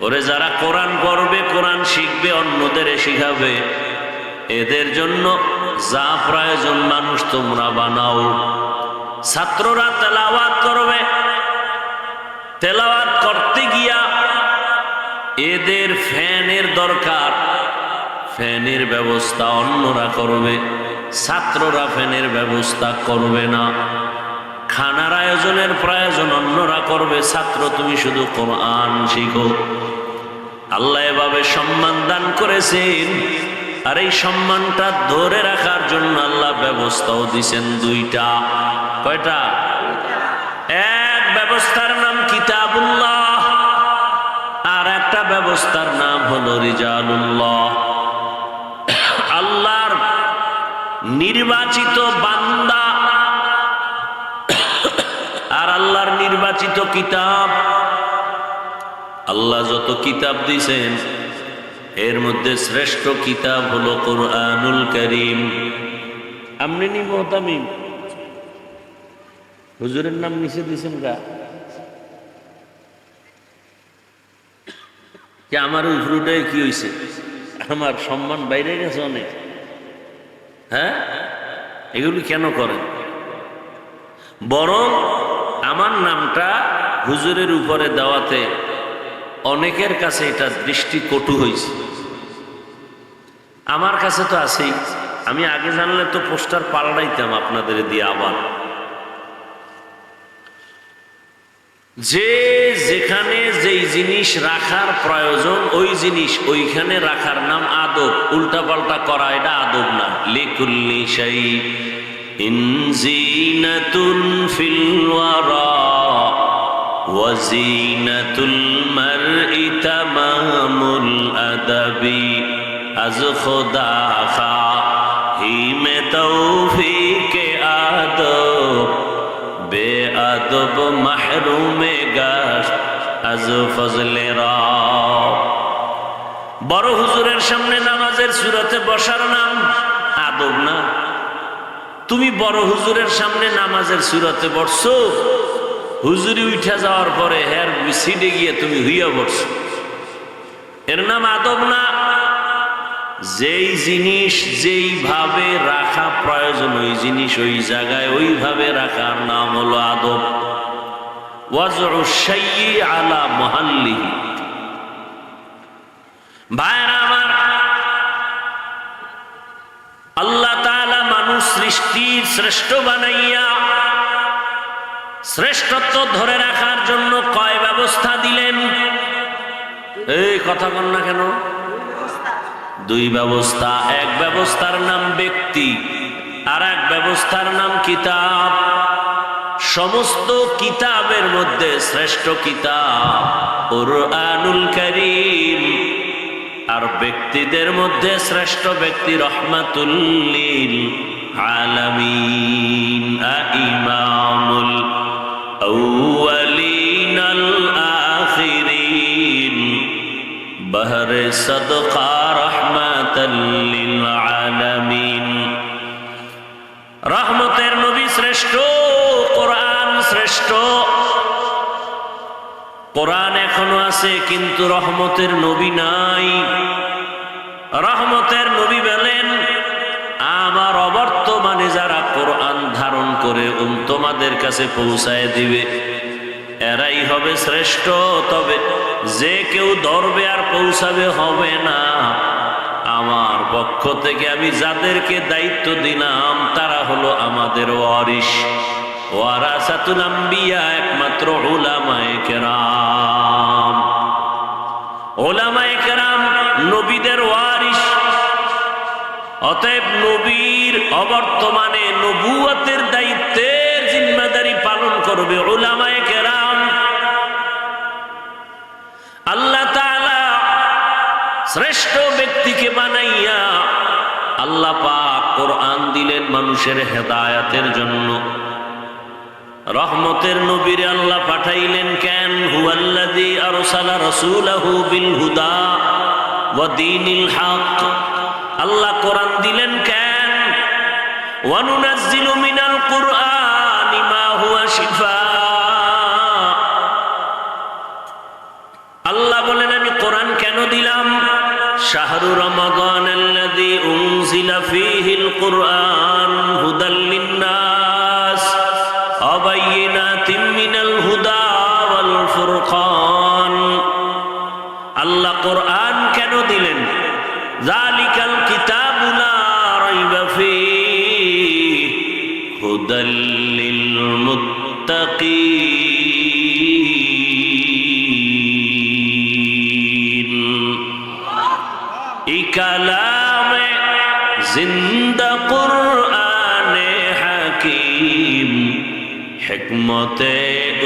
ওরে যারা কোরআন পড়বে, কোরআন শিখবে, অন্যদের শিখাবে, এদের জন্য যা প্রয়োজন মানুষ তোমরা বানাও। ছাত্ররা তেলাওয়াত করবে, তেলাওয়াত করতে গিয়া এদের ফ্যানের দরকার, ফ্যানের ব্যবস্থা অন্যরা করবে, ছাত্ররা ফ্যানের ব্যবস্থা করবে না। খানার আয়োজনের প্রয়োজন অন্যরা করবে, ছাত্র তুমি শুধু কোরআন শিখো। আল্লাহ এভাবে সম্মান দান করেছেন, আর এই সম্মানটা ধরে রাখার জন্য আল্লাহ ব্যবস্থাও দিছেন দুইটা। কয়টা? এক ব্যবস্থার নাম কিতাবুল্লাহ, আর একটা ব্যবস্থার নাম হলো রিজালুল্লাহ। আল্লাহর নির্বাচিত বান্দা আর আল্লাহর নির্বাচিত কিতাব। আল্লাহ যত কিতাব দিয়েছেন এর মধ্যে শ্রেষ্ঠ কিতাব হলো কুরআনুল কারীম। আপনি নি মোহতামিম হুজুরের নাম নিচে দিয়েছেন গা, যে আমার ওই ফ্রুটায় কি হয়েছে, আমার সম্মান বাইরে গেছে অনেক। হ্যাঁ, এগুলি কেন করেন? বরং আমার নামটা হুজুরের উপরে দেওয়াতে অনেকের কাছে এটা দৃষ্টি কটু হয়েছে। আমার কাছে তো আছেই, আমি আগে জানলে তো পোস্টার পাল্টাইতাম আপনাদের দিয়ে। আবার যে যেখানে যেই জিনিস রাখার প্রয়োজন ওই জিনিস ওইখানে রাখার নাম আদব। উল্টা পাল্টা করা এটা আদব না। লিকুল্লি শাইইন যিনাতুন ফিল ওয়ারা ওয়া যিনাতুল মারই তামামুল আদাবি আজ খোদা খাহিমে তৌফিকে আদব বেআদব মাহরুমে গাশ আজ ফজলে রব। বড় হুজুরের সামনে নামাজের সুরাতে বসার নাম আদব না। তুমি বড় হুজুরের সামনে নামাজের সুরাতে বসছো, হুজুরি উঠা যাওয়ার পরে হের সিটে গিয়ে তুমি হইয়া বসছো, এর নাম আদব না। যেই জিনিস যেইভাবে রাখা প্রয়োজন ওই জিনিস ওই জায়গায় ওইভাবে রাখার নাম হলো আদব। ওয়াজউ শাইই আলা মুহাল্লিহি। ভাইরা আমার, আল্লাহ তাআলা মানুষ সৃষ্টির শ্রেষ্ঠ বানাইয়া শ্রেষ্ঠত্ব ধরে রাখার জন্য কয় ব্যবস্থা দিলেন? এই কথা বল না কেন? দুই ব্যবস্থা। এক ব্যবস্থার নাম ব্যক্তি, আর এক ব্যবস্থার নাম কিতাব। সমস্ত কিতাবের মধ্যে শ্রেষ্ঠ কিতাব কুরআনুল কারীম, আর ব্যক্তিদের মধ্যে শ্রেষ্ঠ ব্যক্তি রহমাতুল লিল আলামিন। ইমামুল আউয়ালিন আল আখিরিন বহরে সদকা রহমাতাল লিল আলামিন। রহমতের নবী শ্রেষ্ঠ, কোরআন শ্রেষ্ঠ। কোরআন এখনো আছে কিন্তু রহমতের নবী নাই। রহমতের নবী বলেন, আমার অবর্তমানে যারা কোরআন ধারণ করে তোমাদের কাছে পৌঁছায় দিবে এরাই হবে শ্রেষ্ঠ। তবে যে কেউ ধরবে আর পৌঁছাবে হবে না। আমার পক্ষ থেকে আমি যাদেরকে দায়িত্ব দিলাম তারা হলো আমাদের ওয়ারিস। ওয়ারাসাতুল আম্বিয়া, একমাত্র উলামায়ে কেরাম। উলামায়ে কেরাম নবীদের ওয়ারিস। অতএব নবীর অবর্তমানে নবুয়তের দায়িত্বের জিম্মাদারি পালন করবে উলামায়ে কেরাম। আল্লাহ তাআলা শ্রেষ্ঠ ব্যক্তিকে বানাইয়া আল্লাহ পাক কোরআন দিলেন মানুষের হেদায়েতের জন্য। রহমতের নবীরে আল্লাহ পাঠাইলেন কেন? হুয়াল্লাযী আরসালা রাসূলাহু বিল হুদা ওয়া দীনিল হক। আল্লাহ কোরআন দিলেন কেন? ওয়া নুনাজ্জিলু মিনাল কুরআনি মা হুয়া শিফা। আল্লাহ বলেন আমি শাহরু রমাদান আল্লাযী উনজিলা ফীহিল কুরআন হুদাল লিন্নাস ওয়া বায়িনাতিন মিনাল হুদা ওয়াল ফুরকান। আল্লাহ কোরআন কেন দিলেন? যালিকাল কিতাবু লা রাইবা ফীহি হুদাল লিল মুত্তাকিন। এই কালামে জিন্দা কুরআনে হাকিম হিকমতে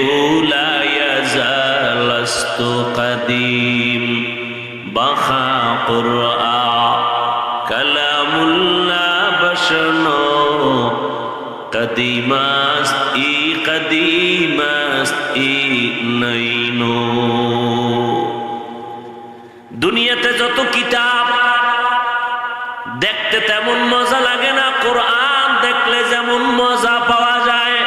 উলা ইয়াজালাস্তু কাদিম বাখা কুরআন কালামুল্লাহ বশনো কদিমাস ই নইনো। দুনিয়াতে যত কিতাব দেখতে তেমন মজা লাগে না, কোরআন দেখলে যেমন মজা পাওয়া যায়।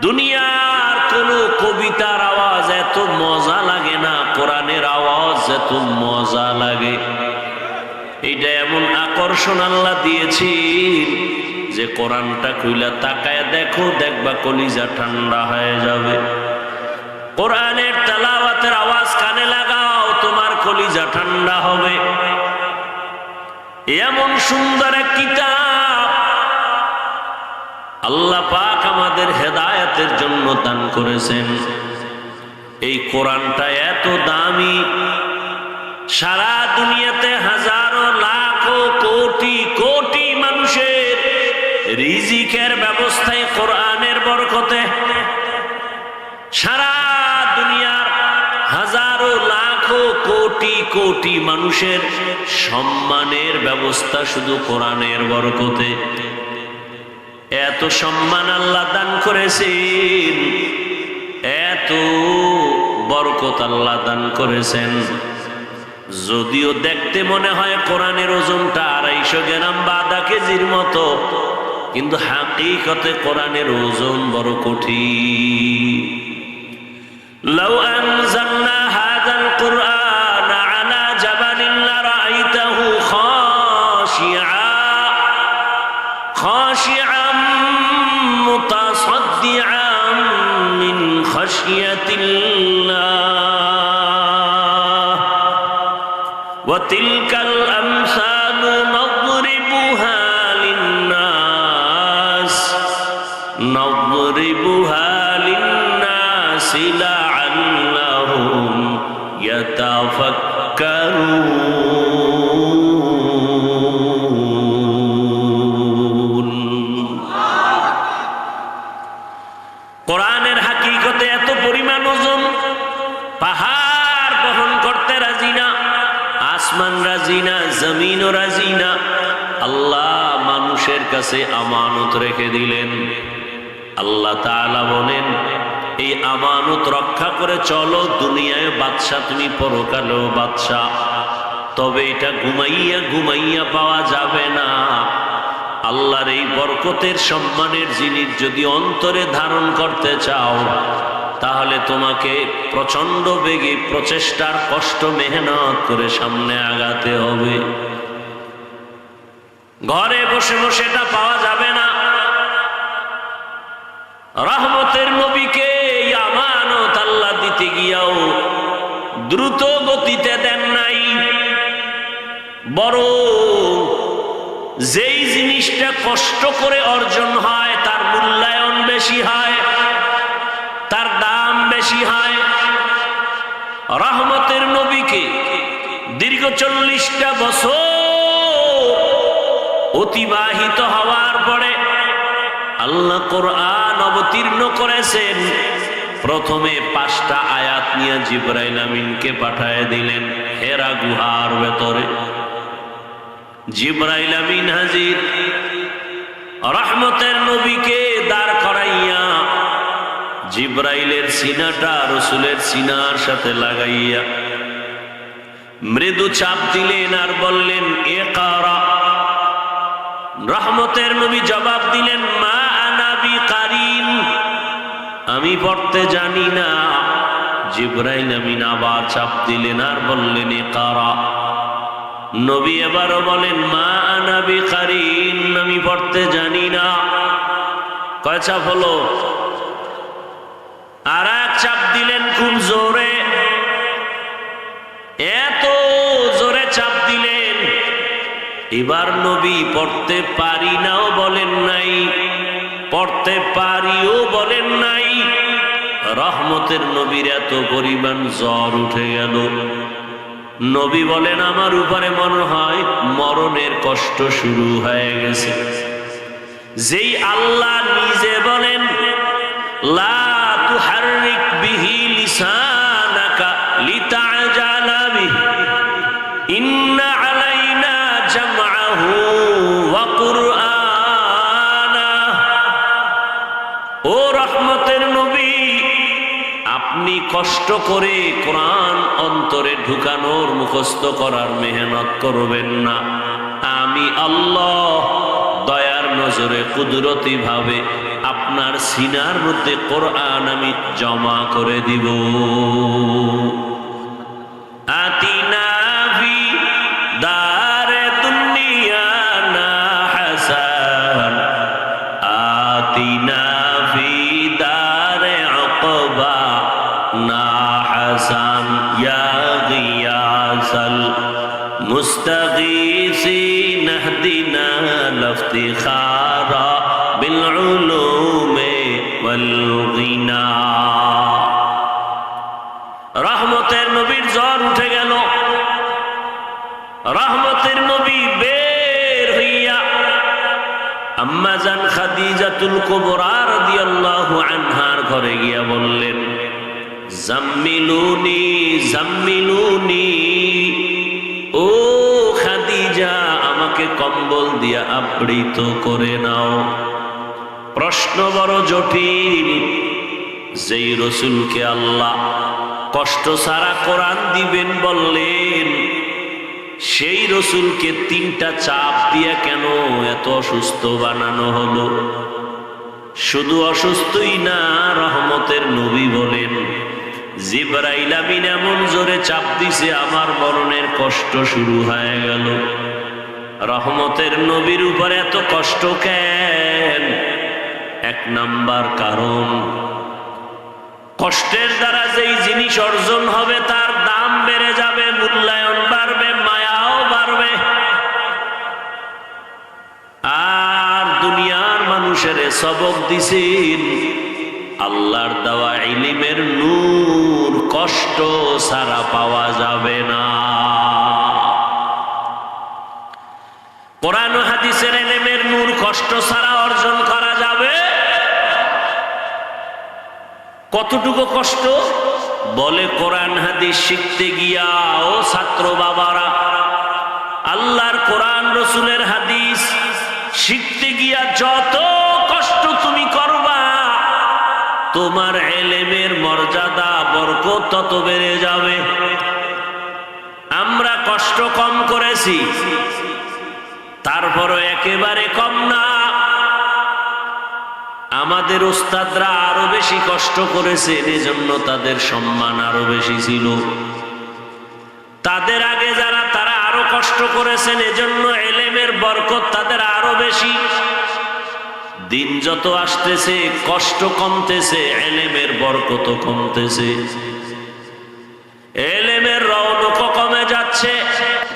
দুনিয়ার কোন কবিতার আওয়াজ এত মজা লাগে না, কোরআনের আওয়াজ এত মজা লাগে। এইটা এমন আকর্ষণ আল্লাহ দিয়েছেন যে কোরআনটা খুইলা তাকায় দেখো, দেখবা কলিজা ঠান্ডা হয়ে যাবে। কোরআনের তেলাওয়াতের আওয়াজ কানে লাগাও, তোমার কলিজা ঠান্ডা হবে। এমন সুন্দর এক কিতাব আল্লাহ পাক আমাদের হেদায়েতের জন্য দান করেছেন। এই কোরআনটা এত দামি, সারা দুনিয়াতে হাজারো লাখো কোটি কোটি মানুষের রিজিকের ব্যবস্থায় কোরআনের বরকতে। সারা দুনিয়ার হাজারো লাখো কোটি কোটি মানুষের সম্মানের ব্যবস্থা শুধু কোরআনের বরকতে। এত সম্মান আল্লাহ দান করেছেন, এত বরকত আল্লাহ দান করেছেন। যদিও দেখতে মনে হয় কোরআনের ওজনটা 250 গ্রাম বা আধা কেজির মতো, কিন্তু হাকিকতে কোরআনের ওজন বড় কঠিন। লাউ আনজালনা হাযাল কুরআন আলা জাবালিন লারাআইতাহু খাশিআন মুতাসাদ্দিআন মিন খাশিয়াতিল্লাহ ওয়া তিলকাল আমসালু নাদরিবুহা লিন্নাস লাআল্লাহুম ইয়াতাফাক্কারুন। কোরআনের হাকিকতে এত পরিমাণ ওজন, পাহাড় বহন করতে রাজি না, আসমান রাজি না, জমিনও রাজি না। আল্লাহ মানুষের কাছে আমানত রেখে দিলেন। আল্লাহ তাআলা বলেন, এই আমানত রক্ষা করে চলো, দুনিয়ায় বাদশা তুমি, পরকালেও বাদশা। তবে এটা ঘুমাইয়া ঘুমাইয়া পাওয়া যাবে না। আল্লাহর এই বরকতের সম্মানের জিনিস যদি অন্তরে ধারণ করতে চাও, তাহলে তোমাকে প্রচন্ড বেগে প্রচেষ্টার কষ্ট মেহনত করে সামনে আগাতে হবে। ঘরে বসে বসে এটা পাওয়া যাবে না। রহমতের নবীকে এই আমানত আল্লাহ দিতে গিয়াও দ্রুত গতিতে দেন নাই, বরং যেই জিনিসটা কষ্ট করে অর্জন হয় তার মূল্যায়ন বেশি হয়, তার দাম বেশি হয়। রহমতের নবীকে দীর্ঘ 40টা বছর অতিবাহিত হওয়ার পরে আল্লাহ কোরআন অবতীর্ণ করেছেন। প্রথমে 5টা আয়াত নিয়ে জিবরাইল আমিনকে পাঠায় দিলেন হেরা গুহার ভেতরে। জিবরাইল আমিন হাজির, রহমতের নবীকে দাঁড় করাইয়া জিবরাইলের সিনাটা রসুলের সিনার সাথে লাগাইয়া মৃদু চাপ দিলেন আর বললেন, ইকরা। রহমতের নবী জবাব দিলেন, মা আনা বিকারিন, আমি পড়তে জানি না। জিবরাইল আমিন আবার চাপ দিলেন আর বললেন ইকরা। নবী এবারও বলেন মা আনা বিকারিন, আমি পড়তে জানি না। কয় চাপ হলো? আর এক চাপ দিলেন খুব জোরে, এত জোরে চাপ দিলেন এবার নবী পড়তে পারি নাও বলেন নাই, পড়তে পারিও বলেন নাই। রহমতের নবীর এত পরিমাণ জ্বর উঠে গেল, নবী বলেন আমার উপরে মনে হয় মরণের কষ্ট শুরু হয়ে গেছে। যেই আল্লাহ নিজে বলেন লা তুহাররিক বিহি লিসানাকা লিতাজালা বিহি ইন্না আলাইনা জামআহু ওয়া কুরআনা। ও রহমতের নবী, আপনি কষ্ট করে কোরআন অন্তরে ঢুকানোর মুখস্থ করার মেহনত করবেন না। আমি আল্লাহ দয়ার নজরে কুদরতি ভাবে আপনার সিনার মধ্যে কোরআন আমি জমা করে দিব। আতিনা ফি দারে দুনিয়া না হাসান, আতিনা ফি দারে উকবা না হাসান, ইয়া গিয়াসাল মুস্তাগীসিন ইহদিনা লাফতিখারা বিল উলুমি ওয়াল গিনা। রহমতের নবীর জ্বর উঠে গেল, রহমতের নবী বের হইয়া আম্মা জান খাদিজাতুল কুবরা রাদিয়াল্লাহু আনহার ঘরে গিয়া বললেন জাম্মিলুনি জাম্মিলুনি, ও খাদিজা আমাকে কম্বল দিয়া আবৃত করে নাও। প্রশ্ন বড় জটিল, যেই রসুলকে আল্লাহ কষ্ট ছাড়া কোরআন দিবেন বললেন, সেই রসুলকে 3টা চাপ দিয়া কেন এত অসুস্থ বানানো হলো? শুধু অসুস্থই না, রহমতের নবী বলেন জিবরাইল আমিন এমন জোরে চাপ দিছে আমার মরণের কষ্ট শুরু হয়ে গেল। রহমতের নবীর উপরে এত কষ্ট কেন? 1 নাম্বার কারণ, কষ্টের দ্বারা যেই জিনিস অর্জন হবে তার দাম বেড়ে যাবে, মূল্যায়ন বাড়বে, মায়াও বাড়বে। আর দুনিয়ার মানুষের সবক দিছেন আল্লাহর দেওয়া ইলমের নূর কষ্ট ছাড়া পাওয়া যাবে না। কোরআন ও হাদিসের ইলমের নূর কষ্ট ছাড়া অর্জন করা যাবে। কতটুকু কষ্ট? বলে কোরআন হাদিস শিখতে গিয়া ও ছাত্র বাবারা, আল্লাহর কোরআন রসুলের হাদিস শিখতে গিয়া যত কষ্ট তুমি করবা তোমার ইলমের মর্যাদা বরকত তত বেড়ে যাবে। আমরা কষ্ট কম করেছি, তারপরও একেবারে কম না। আমাদের ওস্তাদরা আরো বেশি কষ্ট করেছেন, এজন্য তাদের সম্মান আরো বেশি ছিল। তাদের আগে যারা তারা আরো কষ্ট করেছেন, এজন্য ইলমের বরকত তাদের আরো বেশি। দিন যত আসতেছে কষ্ট কমতেছে, ইলমের বরকত কমতেছে, ইলমের রৌনক কমে যাচ্ছে।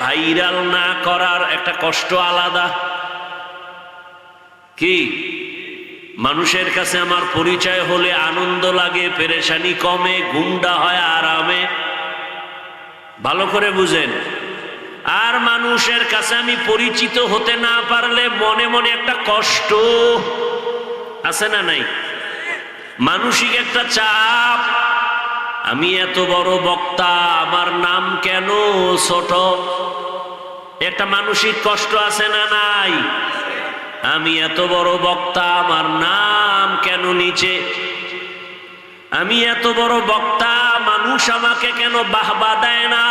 ভাইরাল না করার একটা কষ্ট আলাদা। কি মানুষের কাছে আমার পরিচয় হলে আনন্দ লাগে, পেরেশানি কমে, ঘুমটা হয় আরামে। ভালো করে বুঝেন। আর মানুষের কাছে আমি পরিচিত হতে না পারলে মনে মনে একটা কষ্ট আছে না নাই? মানসিক একটা চাপ। আমি এত বড় বক্তা, আমার নাম কেন ছোট? একটা মানসিক কষ্ট আছে না নাই? আমি এত বড় বক্তা, আমার নাম কেন নিচে? আমি এত বড় বক্তা, মানুষ আমাকে কেন বাহবা দেয় না?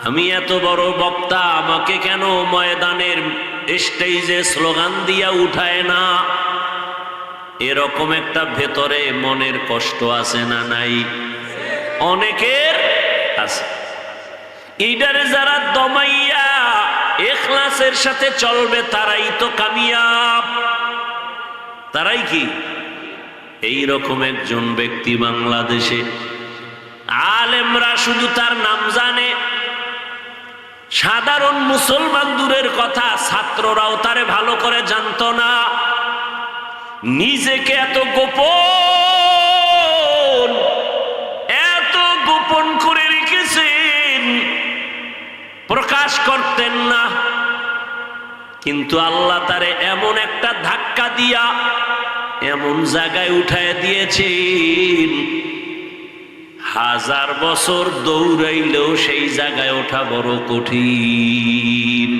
আমি এত বড় বক্তা, আমাকে কেন ময়দানের স্টেজে স্লোগান দিয়া উঠায় না? এরকম একটা ভেতরে মনের কষ্ট আছে না নাই? অনেকের আছে। এইটারে যারা দমাইয়া ইখলাসের সাথে চলবে তারাই তো কামিয়াব। তারাই কি? এই রকম একজন ব্যক্তি বাংলাদেশে, আলেমরা শুধু তার নাম জানে, সাধারণ মুসলমান দূরের কথা, ছাত্ররাও তারে ভালো করে জানতো না। নিজেকে এত গোপন করে রেখেছেন, প্রকাশ করতেন না। কিন্তু আল্লাহ তারে এমন একটা ধাক্কা দিয়া এমন জায়গায় উঠায় দিয়েছেন, 1000 বছর দৌড়াইলেও সেই জায়গায় ওঠা বড় কঠিন।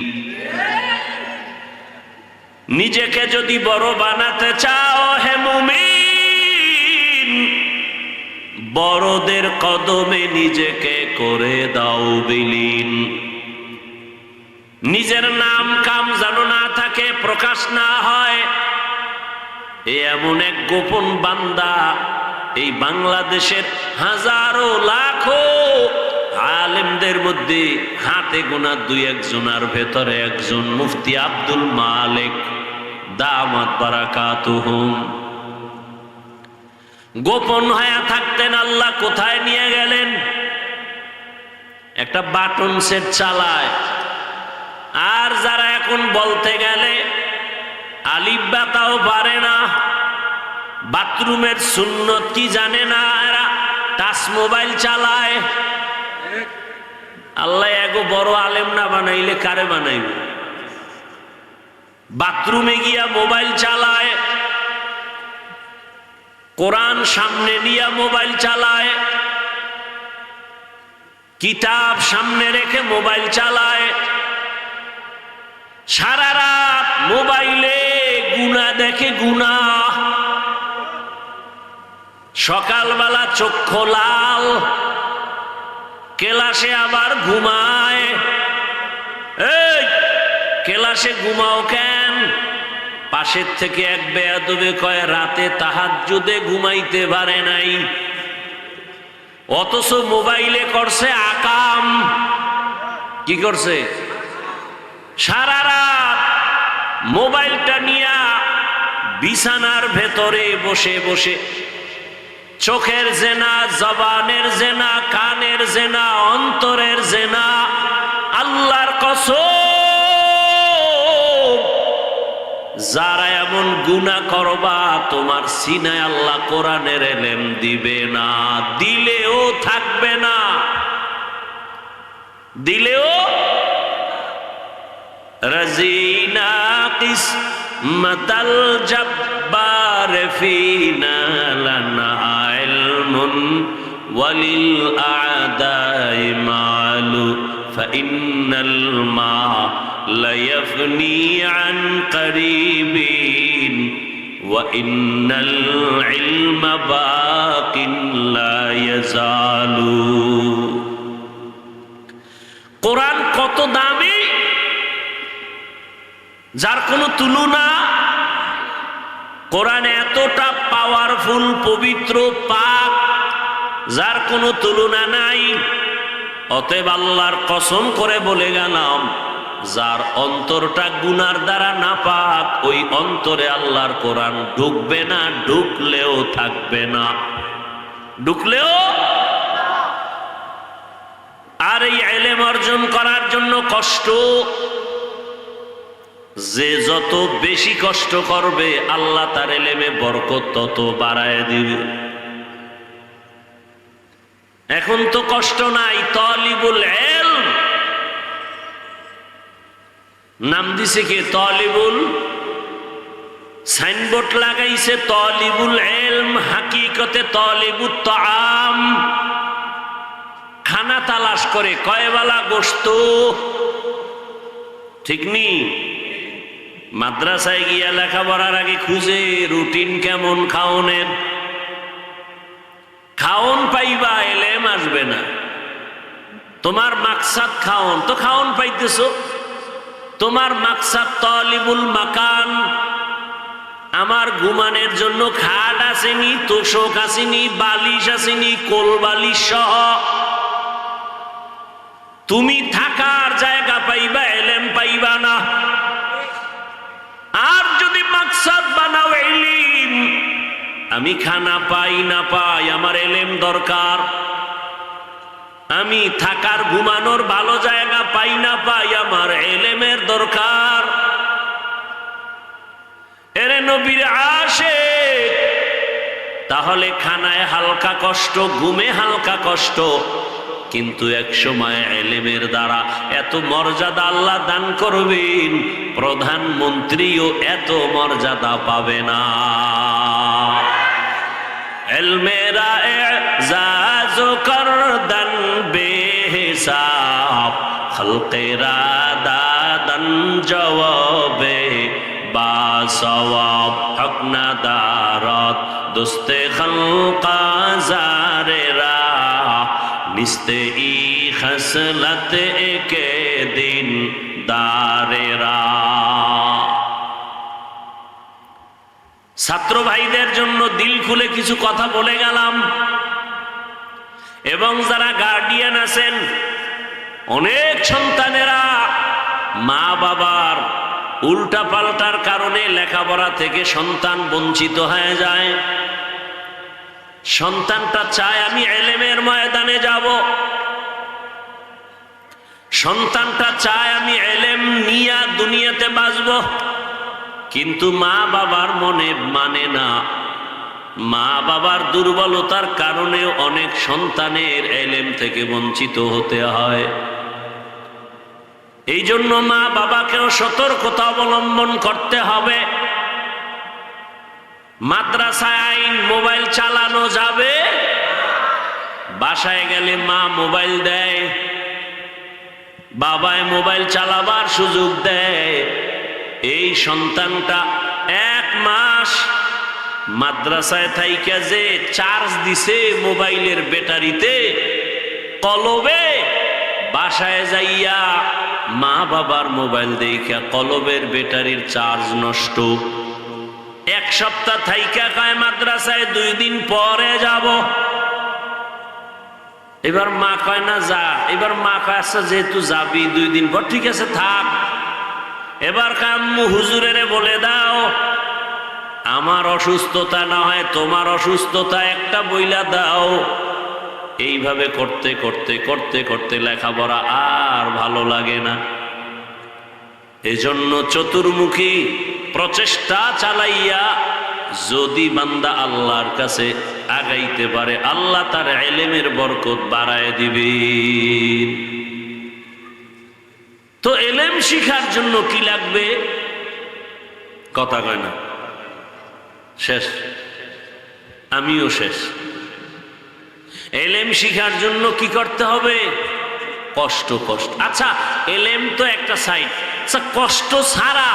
নিজেকে যদি বড় বানাতে চাও হে মুমিন, বড়দের কদমে নিজেকে করে দাও বিলীন। নিজের নাম কাম যেন না থাকে, প্রকাশ না হয়, এমন এক গোপন বান্দা এই বাংলাদেশের হাজারো লাখো আলেমদের মধ্যে হাতে গোনা 2-1 জনের ভেতরে একজন মুফতি আব্দুল মালিক দামাত বারাকাতুহুম। গোপন হয়ে থাকতেন, আল্লাহ কোথায় নিয়ে গেলেন? একটা বাটন সেট চালায়, আর যারা এখন বলতে গেলে আলিফ বা তাও পারে না, বাথরুমের সুন্নত কি জানে না, এরা টাচ মোবাইল চালায়। আল্লাহ এগো বড় আলেম না বানাইলে কারে বানাইবে? বাথরুমে গিয়া মোবাইল চালায়, কোরআন সামনে নিয়া মোবাইল চালায়, কিতাব সামনে রেখে মোবাইল চালায়, সারা রাত মোবাইলে গুনাহ দেখে, গুনাহ। সকালবেলা চক্ষু লাল, ক্লাসে আবার ঘুমায়। এই ক্লাসে ঘুমাও কেন? পাশের থেকে এক বেয়াদবে কয় রাতে তাহাজ্জুদে ঘুমাইতে পারে নাই, অথচ মোবাইলে করছে আকাম। কি করছে? সারা রাত মোবাইলটা নিয়া বিছানার ভেতরে বসে বসে চোখের জেনা, জবানের জেনা, কানের জেনা, অন্তরের জেনা। আল্লাহর কসম, যারা এমন গুনাহ করবা তোমার সিনায় আল্লাহ কোরআনের ইলম দিবে না, দিলেও থাকবে না, দিলেও। রাজিনা কিসমাতাল জব্বার ফিনা লানা ইলমুন ওয়ালিল আদাই মালু ফাইন্নাল মা লা ইয়াফনি আন করিবিন ওয়া ইন্নাল ইলমা বাকিন লা ইয়াজালু। কোরআন কত দামি, যার কোনো তুলনা। কোরআন এতটা পাওয়ারফুল, পবিত্র, পাক, যার কোনো তুলনা নাই। অতএব আল্লাহর কসম করে বলে গেলাম, যার অন্তরটা গুনার দ্বারা না পাক, ওই অন্তরে আল্লাহর কোরআন ঢুকবে না, ঢুকলেও থাকবে না, ঢুকলেও। আর এই ইলম অর্জন করার জন্য কষ্ট, যে যত বেশি কষ্ট করবে আল্লাহ তার ইলমে বরকত তত বাড়ায় দিবে। এখন তো কষ্ট নাই, তালিবুল ইলম নাম দিছে কে? তালিবুল, সাইনবোর্ড লাগাইছে তালিবুল ইলম, হাকিকতে তালিবুত তাআম। খানা তালাশ করে, কয়বেলা গোশত, ঠিক নি? মাদ্রাসায় গিয়া লেখাপড়ার আগে খুঁজে রুটিন কেমন খাওনের, খাওন পাইবা, ইলম আসবে না। তোমার মাকসাদ খাওন, তো খাওন পাইতেছ। তোমার মাকসাদ তালিবুল মাকান, আমার ঘুমানোর জন্য খাট খাট আসেনি, তোষক আসেনি, বালিশ আসেনি, কোল বালিশ সহ তুমি থাকার জায়গা পাইবা, এলেম পাইবা না। আর যদি মাকসাদ বানাও ইলম, আমি খানা পাই না পাই, আমার এলেম দরকার। আমি থাকার ঘুমানোর ভালো জায়গা পাই না পাই, আমার এলেমের দরকার। এরে নবীর আশিক, তাহলে খানায় হালকা কষ্ট, ঘুমে হালকা কষ্ট, কিন্তু এক সময় এলেমের দ্বারা এত মর্যাদা আল্লাহ দান করবেন, প্রধানমন্ত্রীও এত মর্যাদা পাবে না। এলমেরা এজাজ করদন বেহিসাব, খলকেরা দাদন জওয়াবে বাসওয়াব, হক না দারত দোস্তে খলকা জারেরা, নিস্তে ই খসলত একে দিন দারেরা। ছাত্র ভাইদের জন্য দিল খুলে কিছু কথা বলে গেলাম, এবং যারা গার্ডিয়ান আছেন, অনেক সন্তানেরা মা বাবার উল্টা পাল্টার কারণে লেখাপড়া থেকে সন্তান বঞ্চিত হয়ে যায়। সন্তানটা চায় আমি এলেমের ময়দানে যাব, সন্তানটা চায় আমি এলেম নিয়া দুনিয়াতে বাঁচব, কিন্তু মা বাবার মনে মানে না। মা বাবার দুর্বলতার কারণে অনেক সন্তানের এলেম থেকে বঞ্চিত হতে হয়। এই জন্য মা বাবাকেও সতর্কতা অবলম্বন করতে হবে। মাদ্রাসায় আইন মোবাইল চালানো যাবে, বাসায় গেলে মা মোবাইল দেয়, বাবায় মোবাইল চালাবার সুযোগ দেয়। এই সন্তানটা 1 মাস মাদ্রাসায় থাইকা যে চার্জ দিছে মোবাইলের ব্যাটারিতে, কলবে, বাসায় যাইয়া মা বাবার মোবাইল দেখা কলবের ব্যাটারির চার্জ নষ্ট। 1 সপ্তাহ থাইকা কয় মাদ্রাসায় 2 দিন পরে যাব। এবার মা কয় না যা, এবার মা কয় আচ্ছা যেহেতু যাবি 2 দিন পর, ঠিক আছে থাক। এবার কাম্মু হুজুরেরে বলে দাও আমার অসুস্থতা না হয় তোমার অসুস্থতা একটা বইলা দাও। এইভাবে করতে করতে করতে করতে লেখাপড়া আর ভালো লাগে না। এজন্য চতুর্মুখী প্রচেষ্টা চালাইয়া যদি বান্দা আল্লাহর কাছে আগাইতে পারে, আল্লাহ তার ইলমের বরকত বাড়ায় দিবেন। তো ইলম শিখার জন্য কি লাগবে? কথা কয় না, শেষ, আমিও শেষ। ইলম শিখার জন্য কি করতে হবে? কষ্ট। কষ্ট, আচ্ছা ইলম তো একটা সাইড, আচ্ছা কষ্ট ছাড়া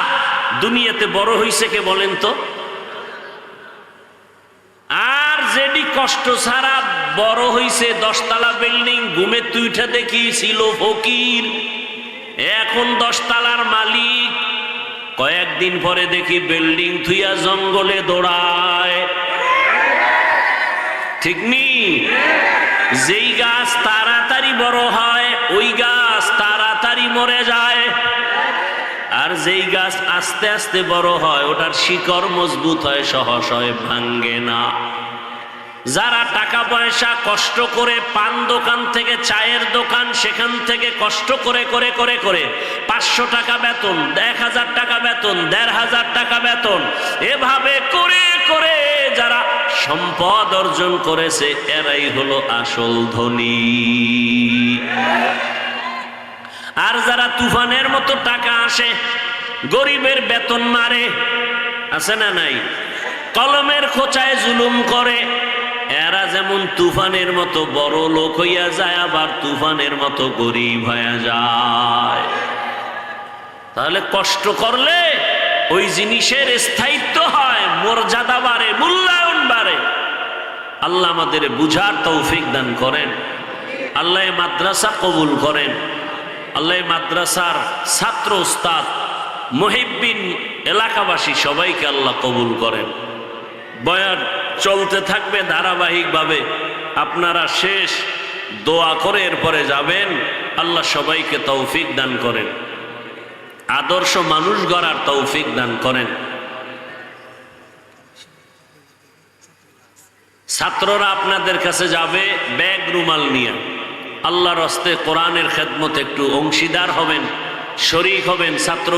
দুনিয়াতে বড় হইছে কে বলেন তো? আর যেটি কষ্ট ছাড়া বড় হইছে 10 তলা বিল্ডিং, ঘুমে তুইটা দেখি ছিল ফকির, এখন 10 তলার মালিক। কয়েকদিন পরে দেখি বিল্ডিং থুইয়া জঙ্গলে দৌড়ায়। ঠিক নি? যেই গাছ তাড়াতাড়ি বড় হয় ওই গাছ তাড়াতাড়ি মরে যায়, আর যেই গাছ আস্তে আস্তে বড় হয় ওটার শিকড় মজবুত হয়, সহজ হয়, ভাঙ্গে না। যারা টাকা পয়সা কষ্ট করে পান দোকান থেকে চায়ের দোকান, সেখান থেকে কষ্ট করে করে করে করে 500 টাকা বেতন, 1000 টাকা বেতন, 1500 টাকা বেতন, এভাবে করে করে যারা সম্পদ অর্জন করেছে এরাই হলো আসল ধনী। আর যারা তুফানের মতো টাকা আসে, গরিবের বেতন মারে, আছে না নাই? কলমের খোঁচায় জুলুম করে, এরা যেমন তুফানের মতো বড় লোক হইয়া যায়, আবার তুফানের মতো গরিব হয়ে যায়। তাহলে কষ্ট করলে ওই জিনিসের স্থায়িত্ব হয়, মর্যাদা বাড়ে, মূল্যায়ন বাড়ে। আল্লাহ আমাদের বুঝার তৌফিক দান করেন। আল্লাহ মাদ্রাসা কবুল করেন। আল্লাহ মাদ্রাসার ছাত্র, উস্তাদ, মুহিব্বিন, এলাকাবাসী সবাইকে আল্লাহ কবুল করেন। বয়ান চলতে থাকবে ধারাবাহিকভাবে। আপনারা শেষ দোয়া করে এরপরে যাবেন। আল্লাহ সবাইকে তৌফিক দান করেন, আদর্শ মানুষ গড়ার তৌফিক দান করেন। ছাত্ররা আপনাদের কাছে যাবে ব্যাগ রুমাল নিয়ে। আল্লাহর হস্তে কোরআনের খেদমত একটু অংশীদার হবেন, শরীক হবেন। ছাত্র